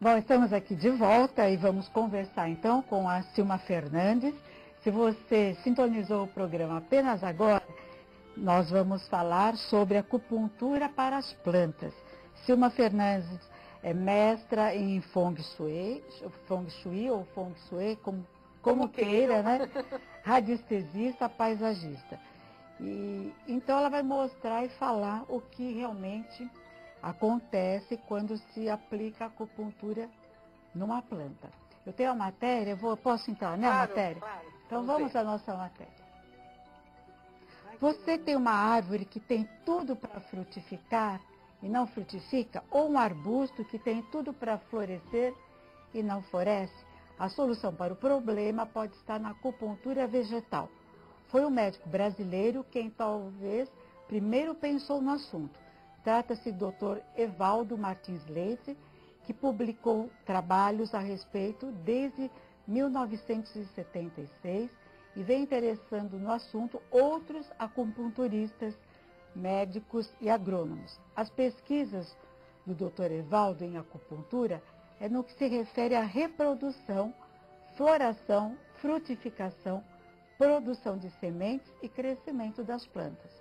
Bom, estamos aqui de volta e vamos conversar então com a Silma Fernandes. Se você sintonizou o programa apenas agora, nós vamos falar sobre acupuntura para as plantas. Silma Fernandes é mestra em Feng Shui ou Feng Shui, como queira, né? Radiestesista, paisagista. Então ela vai mostrar e falar o que realmente acontece quando se aplica acupuntura numa planta. Eu tenho a matéria, posso entrar na matéria? Claro. Então vamos à nossa matéria. Você tem uma árvore que tem tudo para frutificar e não frutifica? Ou um arbusto que tem tudo para florescer e não floresce? A solução para o problema pode estar na acupuntura vegetal. Foi o médico brasileiro quem talvez primeiro pensou no assunto. Trata-se do Dr. Evaldo Martins Leite, que publicou trabalhos a respeito desde 1976 e vem interessando no assunto outros acupunturistas, médicos e agrônomos. As pesquisas do Dr. Evaldo em acupuntura é no que se refere à reprodução, floração, frutificação, produção de sementes e crescimento das plantas.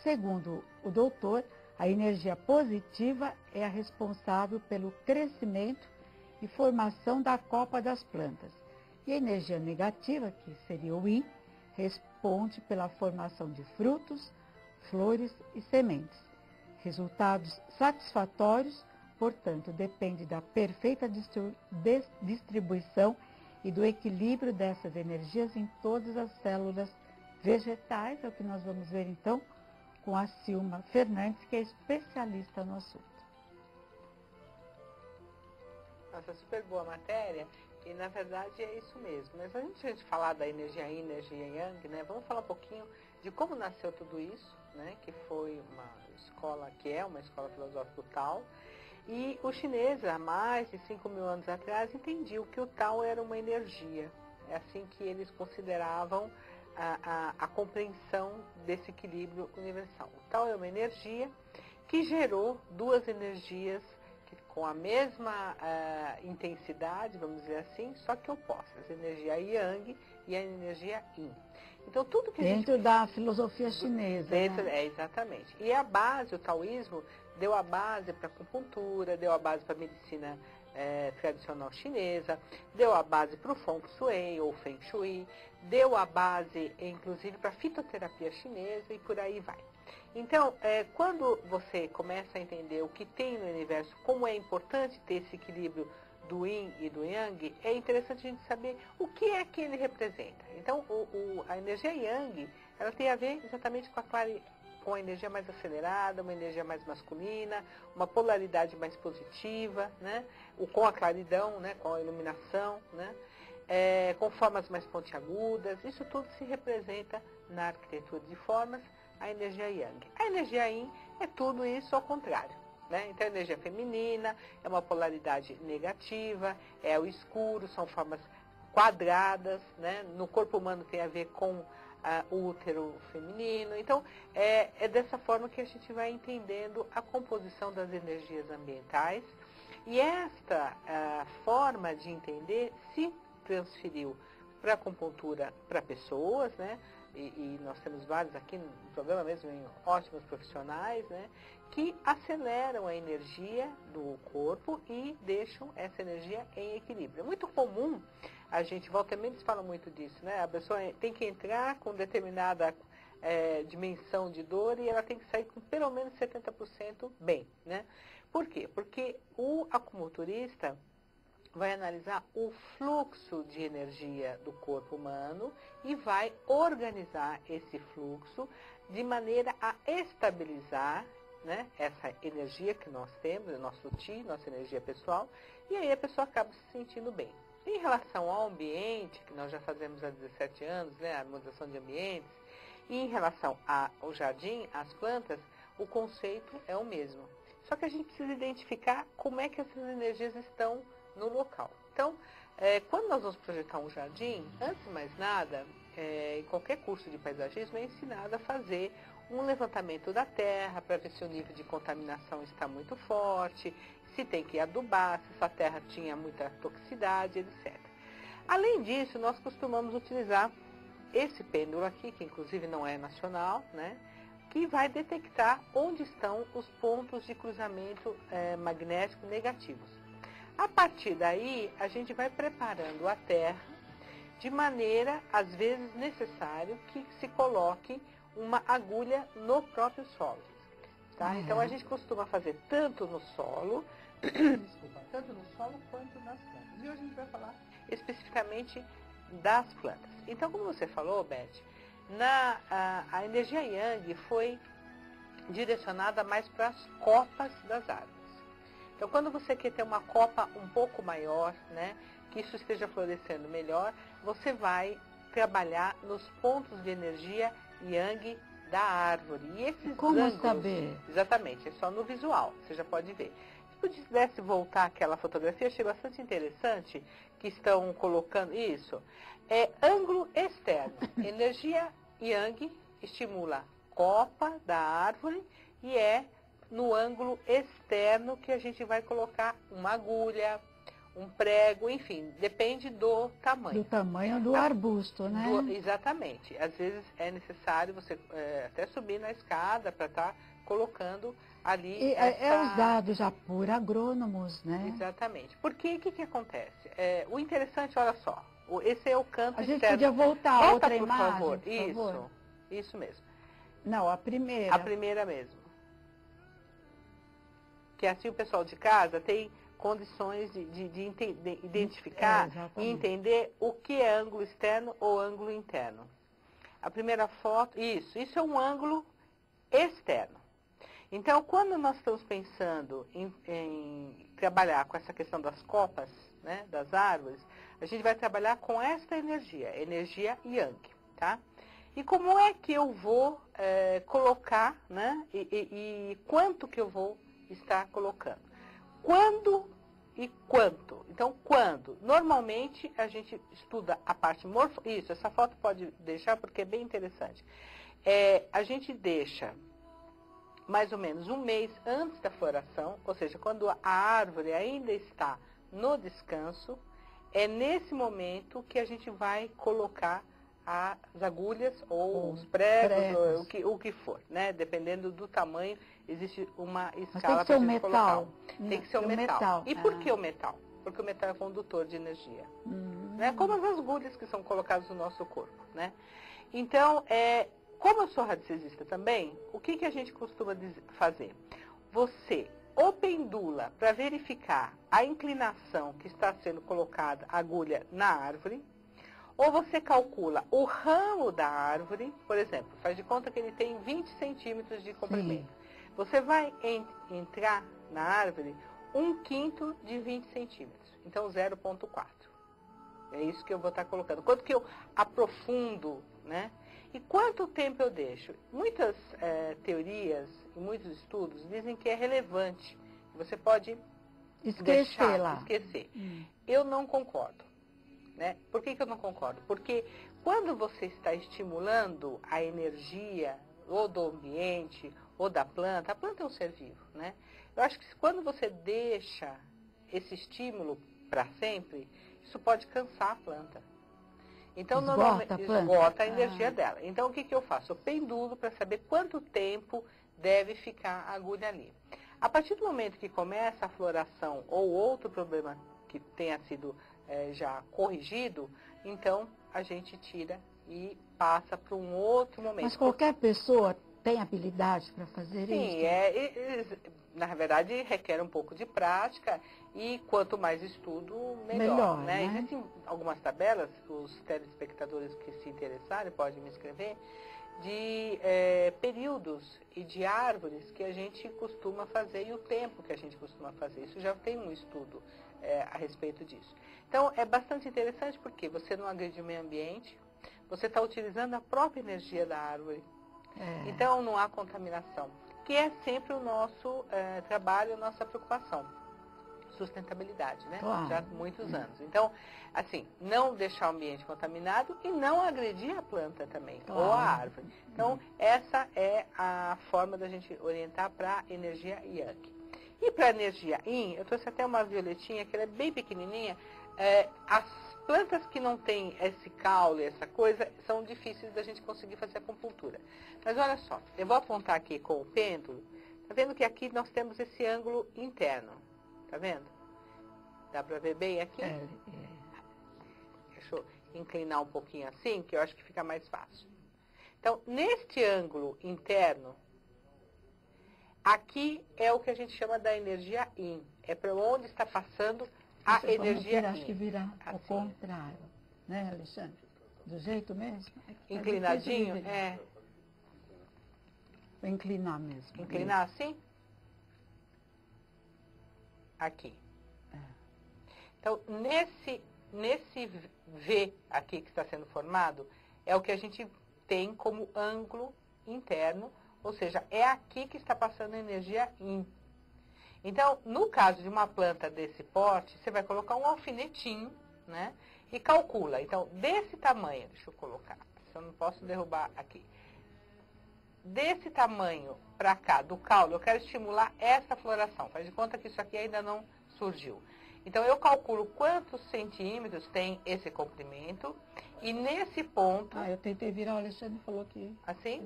Segundo o doutor, a energia positiva é a responsável pelo crescimento e formação da copa das plantas. E a energia negativa, que seria o Yin, responde pela formação de frutos, flores e sementes. Resultados satisfatórios, portanto, depende da perfeita distribuição e do equilíbrio dessas energias em todas as células vegetais, é o que nós vamos ver então com a Silma Fernandes, que é especialista no assunto. Nossa, super boa matéria, e na verdade é isso mesmo. Mas antes de a gente falar da energia Yin, energia Yang, né, vamos falar um pouquinho de como nasceu tudo isso, né, que foi uma escola filosófica Tao. E os chineses, há mais de 5.000 anos atrás, entendiam que o Tao era uma energia. É assim que eles consideravam a compreensão desse equilíbrio universal. O Tao é uma energia que gerou duas energias com a mesma intensidade, vamos dizer assim, só que opostas. A energia Yang e a energia Yin. Então, tudo que dentro da filosofia chinesa. Dentro, né? Exatamente. E a base, o taoísmo, deu a base para a acupuntura, deu a base para a medicina tradicional chinesa, deu a base para o Feng Shui ou Feng Shui, deu a base, inclusive, para a fitoterapia chinesa e por aí vai. Então, quando você começa a entender o que tem no universo, como é importante ter esse equilíbrio do Yin e do Yang, é interessante a gente saber o que é que ele representa. Então, a energia Yang, ela tem a ver exatamente com a energia mais acelerada, uma energia mais masculina, uma polaridade mais positiva, né? Com a claridão, né? Com a iluminação, né? Com formas mais pontiagudas. Isso tudo se representa na arquitetura de formas, a energia Yang. A energia Yin é tudo isso ao contrário. Né? Então, a energia feminina é uma polaridade negativa, é o escuro, são formas quadradas, né? No corpo humano tem a ver com o útero feminino. Então, é dessa forma que a gente vai entendendo a composição das energias ambientais. E esta forma de entender se transferiu para a acupuntura para pessoas, né? E nós temos vários aqui no programa mesmo, ótimos profissionais, né, que aceleram a energia do corpo e deixam essa energia em equilíbrio. É muito comum, a gente, volta e meia, eles falam muito disso, né, a pessoa tem que entrar com determinada dimensão de dor e ela tem que sair com pelo menos 70% bem, né. Por quê? Porque o acupunturista vai analisar o fluxo de energia do corpo humano e vai organizar esse fluxo de maneira a estabilizar, né, essa energia que nós temos, o nosso Qi, nossa energia pessoal, e aí a pessoa acaba se sentindo bem. Em relação ao ambiente, que nós já fazemos há 17 anos, né, a harmonização de ambientes, e em relação ao jardim, às plantas, o conceito é o mesmo. Só que a gente precisa identificar como é que essas energias estão no local. Então, quando nós vamos projetar um jardim, antes de mais nada, em qualquer curso de paisagismo é ensinado a fazer um levantamento da terra para ver se o nível de contaminação está muito forte, se tem que adubar, se essa terra tinha muita toxicidade, etc. Além disso, nós costumamos utilizar esse pêndulo aqui, que inclusive não é nacional, né? Que vai detectar onde estão os pontos de cruzamento magnético negativos. A partir daí, a gente vai preparando a terra de maneira, às vezes, necessário que se coloque uma agulha no próprio solo. Tá? Então, a gente costuma fazer tanto no solo, tanto no solo quanto nas plantas. E hoje a gente vai falar especificamente das plantas. Então, como você falou, Beth, a energia Yang foi direcionada mais para as copas das árvores. Então, quando você quer ter uma copa um pouco maior, né, que isso esteja florescendo melhor, você vai trabalhar nos pontos de energia Yang da árvore. E esses como ângulos, saber? Exatamente, é só no visual, você já pode ver. Se eu pudesse voltar aquela fotografia, achei bastante interessante que estão colocando isso. É ângulo externo. Energia Yang estimula copa da árvore e é no ângulo externo que a gente vai colocar uma agulha, um prego, enfim, depende do tamanho. Do tamanho do arbusto, né? Exatamente. Às vezes é necessário você até subir na escada para estar colocando ali. É usado já por agrônomos, né? Exatamente. Porque o que acontece? O interessante, olha só, esse é o canto externo. A gente podia voltar a outra imagem, favor. por favor. Isso mesmo. Não, a primeira. A primeira mesmo. Que assim o pessoal de casa tem condições de identificar e entender o que é ângulo externo ou ângulo interno. A primeira foto, isso é um ângulo externo. Então, quando nós estamos pensando em trabalhar com essa questão das copas, né, das árvores, a gente vai trabalhar com esta energia Yang, tá? E como é que eu vou colocar, né, e quanto que eu vou estar colocando? Quando e quanto? Então, quando? Normalmente, a gente estuda a parte Isso, essa foto pode deixar porque é bem interessante. A gente deixa mais ou menos um mês antes da floração, ou seja, quando a árvore ainda está no descanso, é nesse momento que a gente vai colocar as agulhas ou os pregos, ou o que for, né? Dependendo do tamanho, existe uma escala para a gente colocar. Tem que ser o metal. E por que o metal? Porque o metal é condutor de energia. Né? Como as agulhas que são colocadas no nosso corpo, né? Então, como eu sou radiestesista também, o que a gente costuma fazer? Você ou pendula para verificar a inclinação que está sendo colocada a agulha na árvore, ou você calcula o ramo da árvore, por exemplo, faz de conta que ele tem 20 centímetros de comprimento. Sim. Você vai entrar na árvore 1/5 de 20 centímetros, então 0,4. É isso que eu vou estar colocando. Quanto que eu aprofundo, né? E quanto tempo eu deixo? Muitas teorias e muitos estudos dizem que é relevante. Você pode esquecer. Eu não concordo. Né? Por que eu não concordo? Porque quando você está estimulando a energia ou do ambiente ou da planta, a planta é um ser vivo, né? Eu acho que quando você deixa esse estímulo para sempre, isso pode cansar a planta. Então, normalmente esgota a energia dela. Então, o que eu faço? Eu pendulo para saber quanto tempo deve ficar a agulha ali. A partir do momento que começa a floração ou outro problema que tenha sido já corrigido, então a gente tira e passa para um outro momento. Mas qualquer pessoa tem habilidade para fazer isso? Sim, na verdade requer um pouco de prática e quanto mais estudo, melhor, né? Existem algumas tabelas, os telespectadores que se interessarem podem me escrever, de períodos e de árvores que a gente costuma fazer e o tempo que a gente costuma fazer. Isso já tem um estudo a respeito disso. Então, é bastante interessante porque você não agride o meio ambiente, você está utilizando a própria energia da árvore. Então, não há contaminação, que é sempre o nosso trabalho, a nossa preocupação. Sustentabilidade, né? Claro. Já há muitos anos. Então, assim, não deixar o ambiente contaminado e não agredir a planta também, claro, ou a árvore. Então, essa é a forma da gente orientar para a energia Yang. E para a energia Yin, eu trouxe até uma violetinha, que ela é bem pequenininha. As plantas que não têm esse caule, essa coisa, são difíceis da gente conseguir fazer acupuntura. Mas olha só, eu vou apontar aqui com o pêndulo. Tá vendo que aqui nós temos esse ângulo interno? Tá vendo? Dá para ver bem aqui? Deixa eu inclinar um pouquinho assim, que eu acho que fica mais fácil. Então, neste ângulo interno, aqui é o que a gente chama da energia Yin. É para onde está passando a energia Yin. Acho que vira ao contrário, né, Alexandre? Do jeito mesmo? Inclinadinho? Vou inclinar mesmo. Inclinar assim? Aqui. Então, nesse V aqui que está sendo formado, é o que a gente tem como ângulo interno, ou seja, é aqui que está passando a energia Yin. Então, no caso de uma planta desse porte, você vai colocar um alfinetinho, né? E calcula. Então, desse tamanho, deixa eu colocar, se eu não posso derrubar aqui. Desse tamanho para cá, do caule, eu quero estimular essa floração. Faz de conta que isso aqui ainda não surgiu. Então, eu calculo quantos centímetros tem esse comprimento. E nesse ponto... eu tentei virar, o Alexandre falou que... Assim?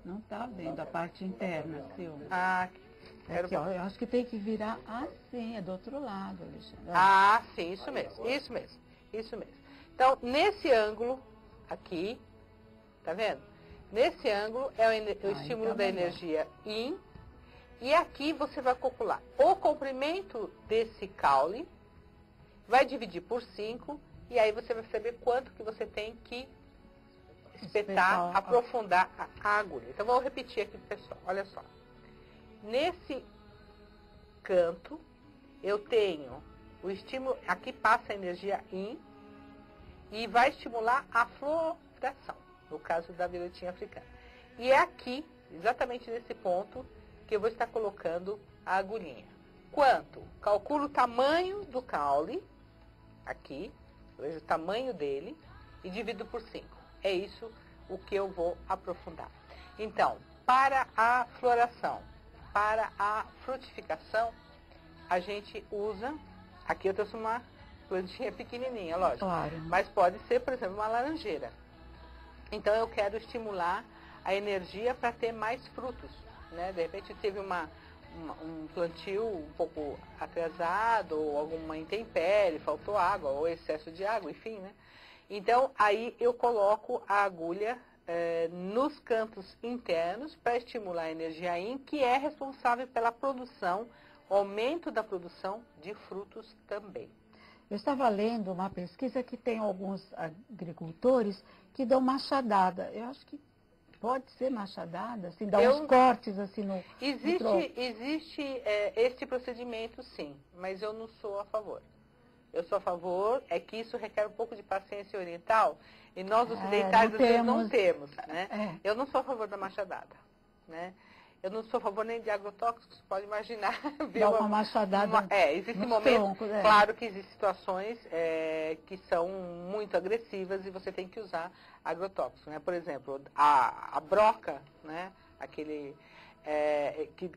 Não está vendo a parte interna, assim, Quero... Aqui, ó, eu acho que tem que virar assim, é do outro lado, Alexandre. Sim, isso mesmo. Então, nesse ângulo aqui, tá vendo? Nesse ângulo é o estímulo da energia Yin. E aqui você vai calcular o comprimento desse caule, vai dividir por 5, e aí você vai saber quanto que você tem que espetar, aprofundar a agulha. Então, vamos repetir aqui, pessoal. Olha só. Nesse canto, eu tenho o estímulo, aqui passa a energia Yin, e vai estimular a floração, no caso da violetinha africana. E é aqui, exatamente nesse ponto, que eu vou estar colocando a agulhinha. Quanto? Calculo o tamanho do caule, aqui, vejo o tamanho dele, e divido por 5. É isso o que eu vou aprofundar. Então, para a floração, para a frutificação, a gente usa, aqui eu trouxe uma plantinha pequenininha, lógico, claro, mas pode ser, por exemplo, uma laranjeira. Então, eu quero estimular a energia para ter mais frutos, né? De repente, teve um plantio um pouco atrasado, ou alguma intempérie, faltou água, ou excesso de água, enfim, né? Então, aí eu coloco a agulha nos cantos internos para estimular a energia Yin, que é responsável pela produção, aumento da produção de frutos também. Eu estava lendo uma pesquisa que tem alguns agricultores que dão machadada. Eu acho que pode ser machadada, assim, dar uns cortes assim no... Existe este procedimento, sim, mas eu não sou a favor. Eu sou a favor, é que isso requer um pouco de paciência oriental, e nós ocidentais às vezes não temos, né? Eu não sou a favor da machadada, né? Eu não sou a favor nem de agrotóxicos, pode imaginar. Dá uma machadada existe momento, claro que existem situações que são muito agressivas e você tem que usar agrotóxico, né? Por exemplo, a broca, né? Aquele...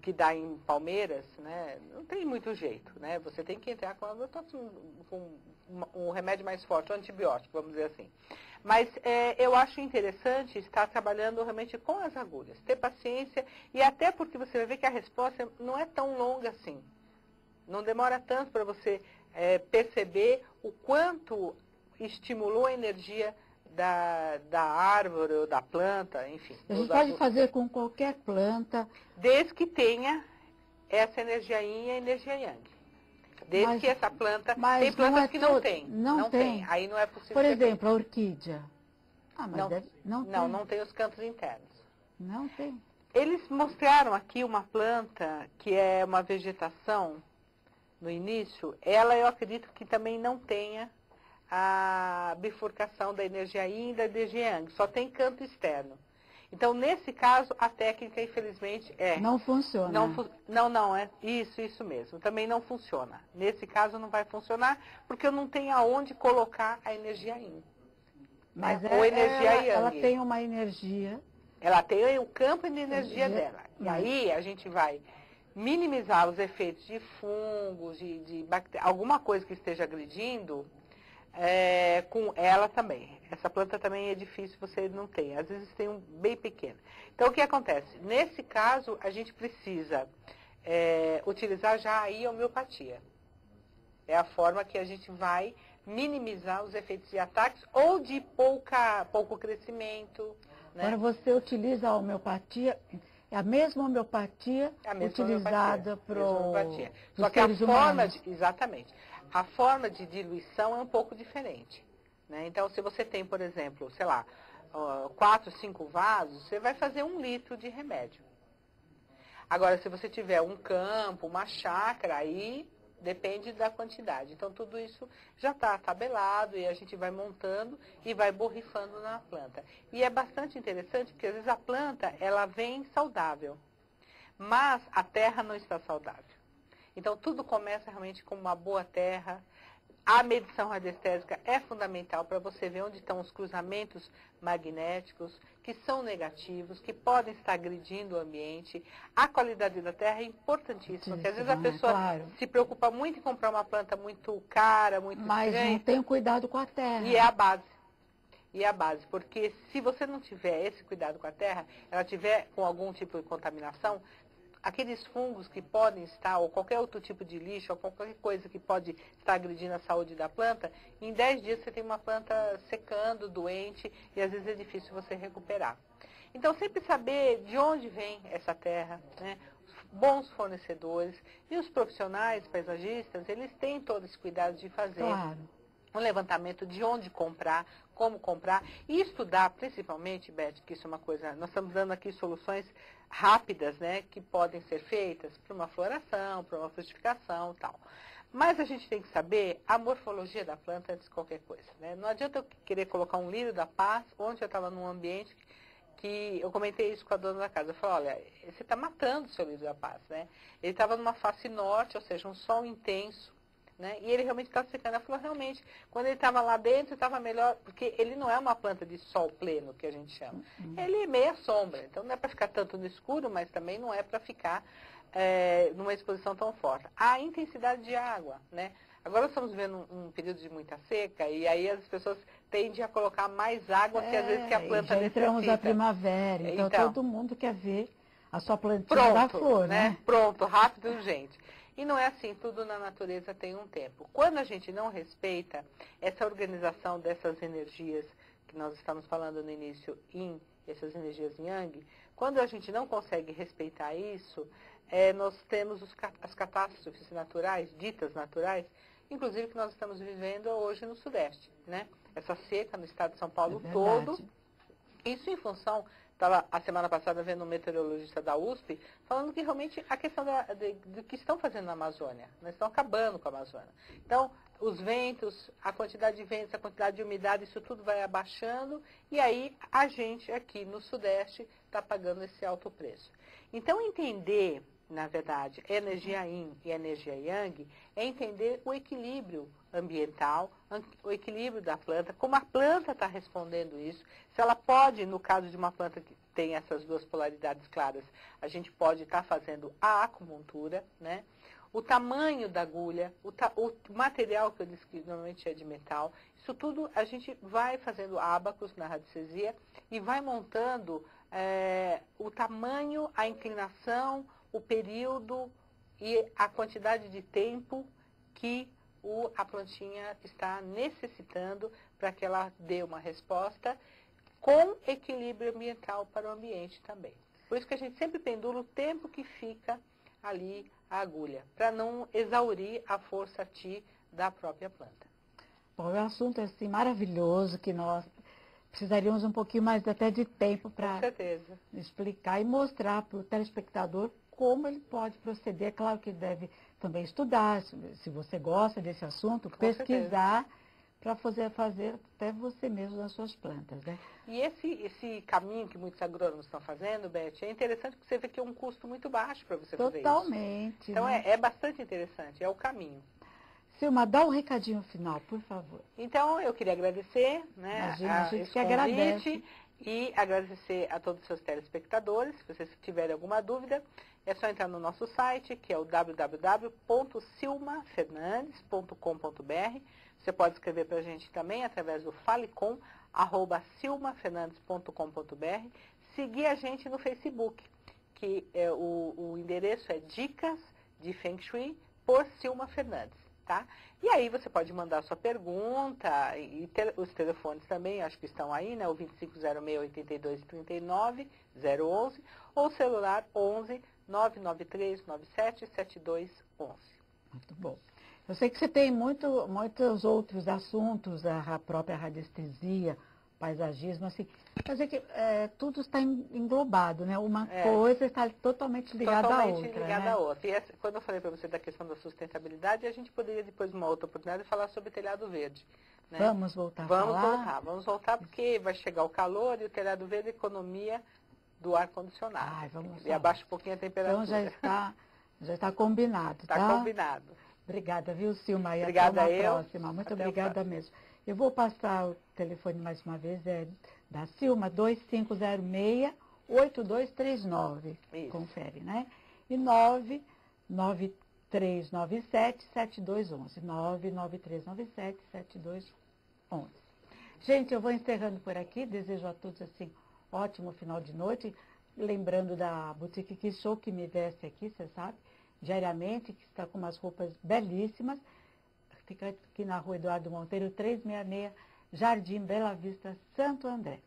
que dá em palmeiras, né? Não tem muito jeito, né? Você tem que entrar com agrotóxico, com um remédio mais forte, um antibiótico, vamos dizer assim. Mas eu acho interessante estar trabalhando realmente com as agulhas, ter paciência, e até porque você vai ver que a resposta não é tão longa assim. Não demora tanto para você perceber o quanto estimulou a energia da árvore ou da planta, enfim. A gente pode fazer com qualquer planta. Desde que tenha essa energia Yin e a energia Yang. Desde que essa planta... Tem plantas que não tem. Não tem. Aí não é possível. Por exemplo, a orquídea. Não tem os cantos internos. Não tem. Eles mostraram aqui uma planta que é uma vegetação no início. Ela, eu acredito que também não tenha a bifurcação da energia Yin e da energia Yang. Só tem canto externo. Então, nesse caso, a técnica, infelizmente, não funciona. Não, é isso mesmo. Também não funciona. Nesse caso, não vai funcionar, porque eu não tenho aonde colocar a energia Yin. Mas ou energia Yang. Ela tem uma energia. Ela tem o campo de energia dela. E aí, a gente vai minimizar os efeitos de fungos, de bactérias, alguma coisa que esteja agredindo, com ela também. Essa planta também é difícil, você não tem. Às vezes tem um bem pequeno. Então, o que acontece? Nesse caso, a gente precisa utilizar já aí a homeopatia. É a forma que a gente vai minimizar os efeitos de ataques ou de pouco crescimento. Né? Agora, você utiliza a homeopatia, é a mesma homeopatia utilizada para os Só que a seres forma humanos. exatamente. A forma de diluição é um pouco diferente. Né? Então, se você tem, por exemplo, sei lá, 4, 5 vasos, você vai fazer 1 litro de remédio. Agora, se você tiver um campo, uma chácara, aí depende da quantidade. Então, tudo isso já está tabelado e a gente vai montando e vai borrifando na planta. E é bastante interessante porque, às vezes, a planta, ela vem saudável, mas a terra não está saudável. Então, tudo começa realmente com uma boa terra. A medição radiestésica é fundamental para você ver onde estão os cruzamentos magnéticos, que são negativos, que podem estar agredindo o ambiente. A qualidade da terra é importantíssima, porque às vezes a pessoa se preocupa muito em comprar uma planta muito cara, muito Mas não tem cuidado com a terra. E é a base. E é a base, porque se você não tiver esse cuidado com a terra, ela tiver com algum tipo de contaminação, aqueles fungos que podem estar, ou qualquer outro tipo de lixo, ou qualquer coisa que pode estar agredindo a saúde da planta, em 10 dias você tem uma planta secando, doente, e às vezes é difícil você recuperar. Então, sempre saber de onde vem essa terra, né? Bons fornecedores, e os profissionais paisagistas, eles têm todo esse cuidado de fazer um levantamento de onde comprar, como comprar, e estudar, principalmente, Beth, que isso é uma coisa, nós estamos dando aqui soluções rápidas, né, que podem ser feitas para uma floração, para uma frutificação e tal. Mas a gente tem que saber a morfologia da planta antes de qualquer coisa, né? Não adianta eu querer colocar um lírio da paz. Ontem eu estava num ambiente que eu comentei isso com a dona da casa. Eu falei, olha, você está matando o seu lírio da paz, né? Ele estava numa face norte, ou seja, um sol intenso, né? E ele realmente estava secando. Ela falou, realmente, quando ele estava lá dentro, estava melhor, porque ele não é uma planta de sol pleno, que a gente chama. Ele é meia sombra, então não é para ficar tanto no escuro, mas também não é para ficar numa exposição tão forte. A intensidade de água, né? Agora nós estamos vivendo um período de muita seca, e aí as pessoas tendem a colocar mais água que às vezes que a planta necessita. Entramos na primavera, então todo mundo quer ver a sua plantinha da flor, né? Pronto, rápido e urgente. E não é assim, tudo na natureza tem um tempo. Quando a gente não respeita essa organização dessas energias que nós estamos falando no início, essas energias yang, quando a gente não consegue respeitar isso, nós temos as catástrofes naturais, ditas naturais, inclusive que nós estamos vivendo hoje no Sudeste, né? Essa seca no estado de São Paulo todo, isso em função. Estava a semana passada vendo um meteorologista da USP falando que realmente a questão do que estão fazendo na Amazônia, nós estão acabando com a Amazônia. Então, os ventos, a quantidade de ventos, a quantidade de umidade, isso tudo vai abaixando e aí a gente aqui no Sudeste está pagando esse alto preço. Então, entender, na verdade, energia yin e energia yang é entender o equilíbrio ambiental, o equilíbrio da planta, como a planta está respondendo isso. Se ela pode, no caso de uma planta que tem essas duas polaridades claras, a gente pode estar fazendo a acupuntura, né? O tamanho da agulha, o material que eu disse que normalmente é de metal, isso tudo a gente vai fazendo ábacos na radiestesia e vai montando o tamanho, a inclinação, o período e a quantidade de tempo que a plantinha está necessitando para que ela dê uma resposta com equilíbrio ambiental para o ambiente também. Por isso que a gente sempre pendula o tempo que fica ali a agulha, para não exaurir a força Ti da própria planta. Bom, é um assunto assim maravilhoso que nós precisaríamos um pouquinho mais até de tempo para explicar e mostrar para o telespectador como ele pode proceder. É claro que ele deve também estudar, se você gosta desse assunto, pesquisar para fazer até você mesmo nas suas plantas, né? E esse caminho que muitos agrônomos estão fazendo, Beth, é interessante porque você vê que é um custo muito baixo para você fazer isso. Totalmente. Então né? é bastante interessante, é o caminho. Silma, dá um recadinho final, por favor. Então, eu queria agradecer, né, Imagina, a gente esse que convite agradece. E agradecer a todos os seus telespectadores. Se vocês tiverem alguma dúvida, é só entrar no nosso site, que é o www.silmafernandes.com.br. Você pode escrever para a gente também através do falecom@silmafernandes.com.br. Seguir a gente no Facebook, que o endereço é Dicas de Feng Shui por Silma Fernandes, tá? E aí você pode mandar sua pergunta, os telefones também, acho que estão aí, né? O 2506-8239, 011, ou o celular 11 993 97 7211. Muito bom. Eu sei que você tem muitos outros assuntos, a própria radiestesia, paisagismo, assim, quer dizer que tudo está englobado, né? Uma coisa está totalmente ligada à outra. Totalmente ligada né? à outra. E quando eu falei para você da questão da sustentabilidade, a gente poderia depois, numa outra oportunidade, falar sobre telhado verde. Né? Vamos voltar a falar? Vamos voltar, porque vai chegar o calor e o telhado verde é economia do ar-condicionado. E abaixa um pouquinho a temperatura. Então já está combinado, tá? Está combinado. Obrigada, viu, Silma? E obrigada até uma próxima. Muito obrigada mesmo. Eu vou passar o telefone mais uma vez, da Silma, 2506-8239. Confere, né? E 99397-7211. 99397-7211. Gente, eu vou encerrando por aqui. Desejo a todos, assim, ótimo final de noite. Lembrando da Boutique Kiss Show, que me veste aqui, você sabe, diariamente, que está com umas roupas belíssimas. Fica aqui na Rua Eduardo Monteiro, 366, Jardim Bela Vista, Santo André.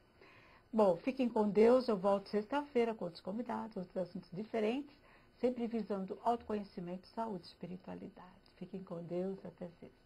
Bom, fiquem com Deus. Eu volto sexta-feira com outros convidados, outros assuntos diferentes, sempre visando autoconhecimento, saúde e espiritualidade. Fiquem com Deus. Até sexta.